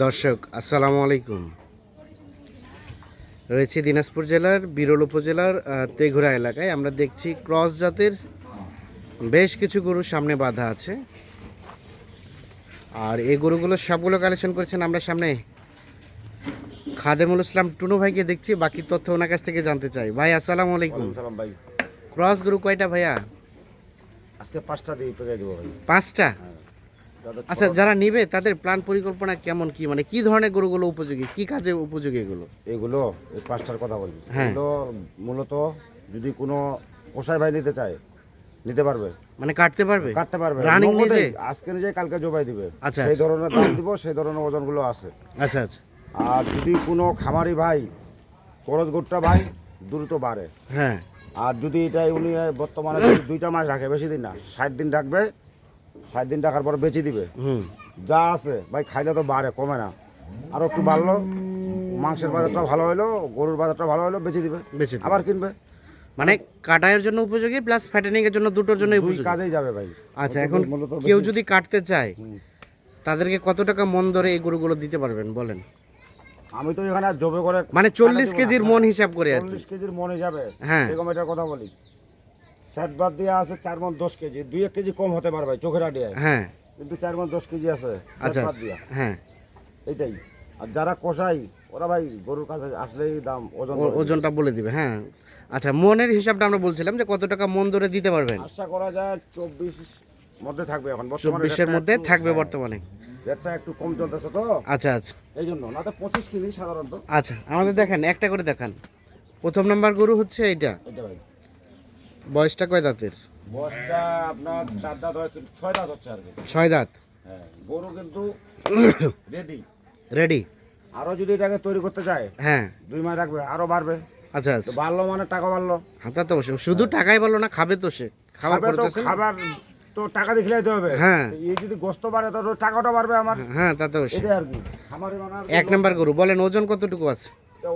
দর্শক আসসালামু আলাইকুম। রয়েছে দিনাজপুর জেলার বিরল উপজেলার তেঘুরা এলাকায়। আমরা দেখছি ক্রস জাতের বেশ কিছু গরু সামনে বাঁধা আছে, আর এই গরুগুলো সবগুলো কালেকশন করেছেন আমরা সামনে খাদেমুল ইসলাম টুনু ভাইকে দেখছি। বাকি তথ্য ওনার কাছ থেকে জানতে চাই। ভাই আসসালামু আলাইকুম। ভাই ক্রস গরু কয়টা ভাইয়া? আজকে 5টা দিয়ে পেয়ে দেবো ভাই। 5টা? আচ্ছা, যারা নিবে তাদের প্ল্যান পরিকল্পনা কেমন, কি মানে কি ধরনের গরুগুলো উপযোগী, কি কাজে উপযোগী এগুলো? এগুলো এই 5টার কথা বলি। হ্যাঁ। এগুলো মূলত যদি কোনো কষাই ভাই নিতে চায় নিতে পারবে, মানে কাটতে পারবে রানিং নিজে? আজকে নিজে কালকে জবাই দিবে। আচ্ছা, সেই ধরনের দাম দিব, সেই ধরনের ওজনগুলো আছে। আচ্ছা আচ্ছা। আর যদি কোনো খামারি ভাই খরচ গোটটা ভাই দ্রুত বাড়ে। হ্যাঁ। আর যদি এটা উনি বর্তমানে 2টা মাস রাখে, বেশি দিন না, 60 দিন রাখবে, 60 দিন রাখার পর বেচে দিবে। যা আছে ভাই খাইলে তো বাড়ে, কমে না। আরো একটু বাড়লো, মাংসের বাজারটা ভালো হলো, গরুর বাজারটা ভালো হলো, বেচে দিবে, আবার কিনবে। মানে কাটায়ের জন্য উপযোগী প্লাস ফ্যাটেনিং এর জন্য, দুটোর জন্য দুই কাজেই যাবে ভাই। আচ্ছা, এখন কেউ যদি কাটতে চায় তাদেরকে কত টাকা মন ধরে এই গরুগুলো দিতে পারবেন বলেন? আমি তো এখানে জবে করে মানে 40 কেজির মন হিসাব করে আর কি। 40 কেজির মন হিসাবে। হ্যাঁ, এরকম এটার কথা বলি, সেট বাদ দিয়ে আছে 4 মন 10 কেজি, 2-1 কেজি কম হতে পারে ভাই চোখের আড়িয়ায়। হ্যাঁ, কিন্তু 4 মন 10 কেজি আছে আচ্ছা সেট বাদ দিয়া। হ্যাঁ, এইটাই। আর যারা কষাই ওরা ভাই গরুর কাছে আসলেই দাম ওজনটা বলে দিবে। হ্যাঁ, আচ্ছা, মনের হিসাবটা আমরা বলছিলাম যে কত টাকা মন ধরে দিতে পারবেন? আশা করা যায় 24 মধ্যে থাকবে। এখন 24-এর মধ্যে থাকবে বর্তমানে। রেটটা একটু কম চলতেছে তো। আচ্ছা আচ্ছা, এই জন্য না তো 25 কেজি সাধারণত। আচ্ছা, আমাদের দেখেন, একটা করে দেখান। প্রথম নাম্বার গরু হচ্ছে এইটা। এটা ভাই বয়সটা কয় দাঁতের? বয়সটা আপনার 4 দাঁত হয়, 6 দাঁত হচ্ছে আর কি। 6 দাঁত। হ্যাঁ, গরু কিন্তু রেডি। রেডি। আরো যদি এটাকে তৈরি করতে চায়, হ্যাঁ, 2 মাস রাখবে, আরো বাড়বে। আচ্ছা আচ্ছা। বাড়লো মানে টাকা বাড়লো। হ্যাঁ, তা তো অবশ্যই। শুধু টাকাই বললো না, খাবে তো সে, খাবার খাবে তো, খরচ আছে না? খাবার তো টাকা দিয়ে খিলাইতে হবে। হ্যাঁ। এই যদি গোস্ত বাড়ে তো টাকাটা বাড়বে আমার। হ্যাঁ, তা তো অবশ্যই। এটাই আর কি। খামারি মানে 1 নাম্বার গরু বলেন, ওজন কতটুকু আছে?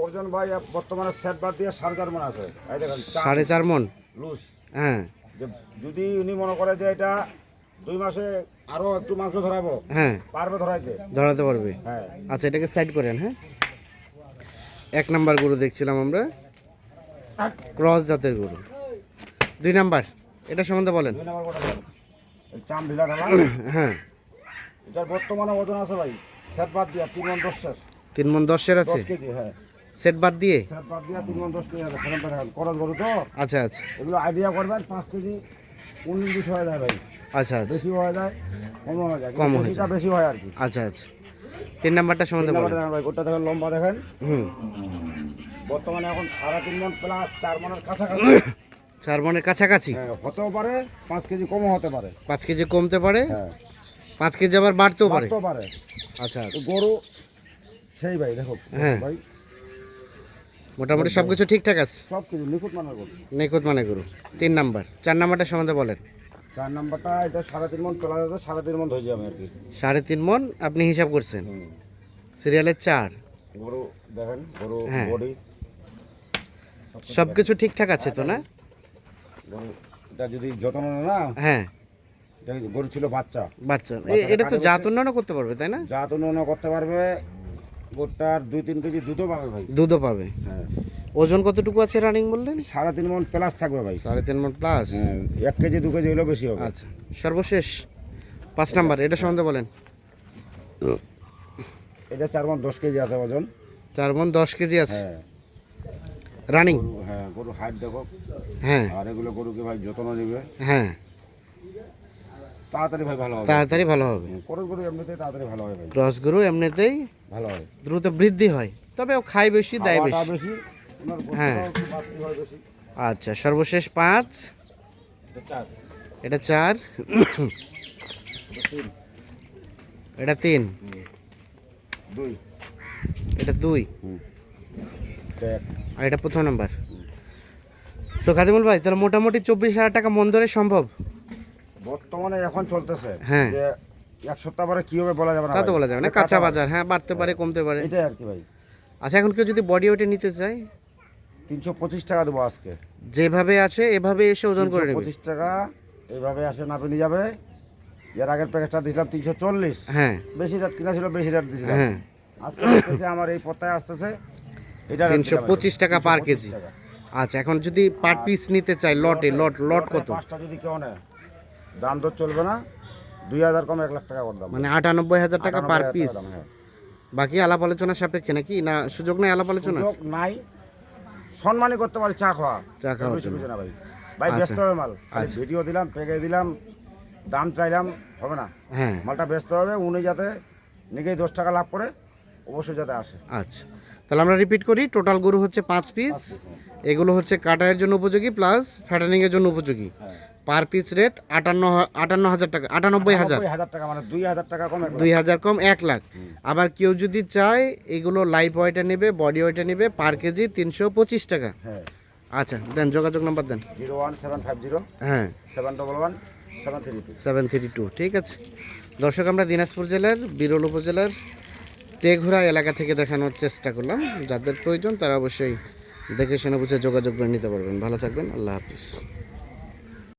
ওজন ভাই বর্তমানে সেট বাদ দিয়ে 4.5 মণ আছে। এই দেখেন 4.5 মণ লুজ। হ্যাঁ। যে যদি উনি মনে করে যে এটা 2 মাসে আরো একটু মাংস ধরাবো, হ্যাঁ, পারবে ধরাতে পারবে। হ্যাঁ। আচ্ছা, এটাকে সাইড করেন। হ্যাঁ, 1 নাম্বার গরু দেখছিলাম আমরা, ক্রস জাতের গরু। 2 নাম্বার, এটা সম্বন্ধে বলেন। 2 নাম্বার কোটা বলেন। এই চাম ঢিলা ঢালা। হ্যাঁ, এটার বর্তমানে ওজন আছে ভাই সেট বাদ দিয়ে 3 মণ 10 3 মণ 10 আছে 10 কেজি। হ্যাঁ, সেট বাদ দিয়ে। সেট বাদ দিয়ে 3 মণ 10 কেজি আছে। সেখান থেকে করজ গরু তো। আচ্ছা আচ্ছা, এগুলো আইডিয়া করবেন 5 কেজি 19-20 হয়ে যায় ভাই। আচ্ছা আচ্ছা, বেশি হয়ে যায়, কম হয়ে যায়, কম হয়ে বেশিটা বেশি হয় আর কি। আচ্ছা আচ্ছা। 3 নাম্বারটা সম্বন্ধে বলেন। দেখেন ভাই, গোটা দেখেন, লম্বা দেখেন। হুম, বর্তমানে এখন 3.5 মণ প্লাস 4 মণের কাছাকাছি। 4 মণের কাছাকাছি। হ্যাঁ, হতেও পারে, 5 কেজি কমও হতে পারে। 5 কেজি কমতে পারে, হ্যাঁ, 5 কেজি আবার বাড়তেও পারে। বাড়তেও পারে। আচ্ছা তো আচ্ছা, গরু সেই ভাই দেখো। হ্যাঁ। ভাই মোটামুটি সবকিছু ঠিকঠাক আছে, সব কিছু নিখুঁত মানের গরু। নিখুঁত মানে গরু। 3 নাম্বার। 4 নাম্বারটা সম্বন্ধে বলেন। 4 নাম্বারটা এটা 3.5 মণ তোলা যাবে, 3.5 মণ হয়ে যাবে আর কি। 3.5 মণ আপনি হিসাব করছেন। সিরিয়ালের 4। গরু দেখেন, গরু হ্যাঁ। বডি সবকিছু ঠিকঠাক আছে তো না? গরু এটা যদি যত্ন নেয় না, হ্যাঁ, এটা গরু ছিল বাচ্চা। বাচ্চা এটা তো জাত উন্নয়ন করতে পারবে, তাই না? জাত উন্নয়ন করতে পারবে। গরুটার 2-3 কেজি দুধও পাবে ভাই। দুধও পাবে। হ্যাঁ, ওজন কতটুকু আছে রানিং বললেন? 3.5 মণ প্লাস থাকবে ভাই। 3.5 মণ প্লাস। 1 কেজি 2 কেজি হলেও বেশি হবে। আচ্ছা, সর্বশেষ 5 নাম্বার, এটা সম্বন্ধে বলেন। এটা 4 মণ 10 কেজি আছে ওজন। 4 মণ 10 কেজি আছে হ্যাঁ, রানিং। হ্যাঁ, গরু হাইট দেখো। হ্যাঁ আর এগুলো গরুকে ভাই যত্ন নেবে, হ্যাঁ, তাড়াতাড়ি ভাই ভালো হবে। তাড়াতাড়ি ভালো হবে। গরু গরু এমনিতেই তাড়াতাড়ি ভালো হয় ভাই, ক্রস গরু এমনিতেই ভালো হয়। দ্রুত বৃদ্ধি হয়, তবে ও খায় বেশি, দেয় খাওয়াটা বেশি। বেশি, ওনার হ্যাঁ। গোস্তটাও একটু বাড়তি হয় বেশি। আচ্ছা, সর্বশেষ 5, এটা 4, এটা 4, এটা 3, এটা 3, 2, এটা 2, এটা 1। আর এটা প্রথম নাম্বার। তো খাদিমুল ভাই, তাহলে মোটামুটি 24,000 টাকা মন ধরে সম্ভব? বর্তমানে এখন চলতেছে। হ্যাঁ। যে 1 সপ্তাহ পরে কি হবে বলা যাবে না তা তো ভাই। বলা যাবে না, কাঁচা বাজার। হ্যাঁ, বাড়তে পারে, কমতে পারে। এটাই আর কি ভাই। আচ্ছা, এখন কেউ যদি বডি ওয়েটে নিতে চায়, 325 টাকা দেবো আজকে। যেভাবে আছে এভাবে এসে ওজন করে নেবে। 25 টাকা এইভাবে আসে নাপে নিয়ে যাবে। এর আগের প্যাকেজটা দিয়েছিলাম 340, হ্যাঁ বেশি রেট কিনা ছিল, বেশি রেট দিয়েছিলাম। হ্যাঁ আজকে আসতেছে আমার এই পত্তায় আসতেছে এটা rate দিলাম 325 টাকা পার 325 কেজি। টাকা। আচ্ছা, এখন যদি পার পিস নিতে চাই লটে, লট কত? পাঁচটা যদি কেউ নেয় দাম তো চলবে না, 2000 কম 1 লাখ টাকা করে দাম, মানে 98,000 টাকা পার 98,000 পিস। টাকা দাম, হ্যাঁ। বাকি আলাপ আলোচনা সাপেক্ষে নাকি, না সুযোগ নেই আলাপ আলোচনা? সুযোগ নাই, সম্মানই করতে পারি চা খাওয়া, চা খাওয়ার বেশি জন্য। কিছু না ভাই। ভাই আচ্ছা। ব্যস্ত হবে মাল, আচ্ছা। ভিডিও দিলাম, পেকে দিলাম, দাম চাইলাম, হবে না। হ্যাঁ মালটা ব্যস্ত হবে, উনি যাতে নিজেই 10 টাকা লাভ করে অবশ্যই যাতে আসে। আচ্ছা, তাহলে আমরা রিপিট করি, টোটাল গরু হচ্ছে 5 পিস। এগুলো হচ্ছে কাটায়ের জন্য উপযোগী প্লাস ফ্যাটানিংয়ের জন্য উপযোগী। হ্যাঁ। পার পিস রেট 58,000 টাকা, 98,000, 90,000 টাকা, মানে 2000 টাকা কম 1 লাখ। 2,000 কম 1 লাখ। আবার কেউ যদি চায় এগুলো লাইভ ওয়েটে নেবে, বডি ওয়েটে নেবে, পার কেজি 325 টাকা। হ্যাঁ, আচ্ছা দেন, যোগাযোগ নাম্বার দেন। 01750 হ্যাঁ 711 732। 732, ঠিক আছে। দর্শক, আমরা দিনাজপুর জেলার বিরল উপজেলার তেঘোড়া এলাকা থেকে দেখানোর চেষ্টা করলাম। যাদের প্রয়োজন তারা অবশ্যই দেখে শুনে বুঝে যোগাযোগ করে নিতে পারবেন। ভালো থাকবেন, আল্লাহ হাফিজ।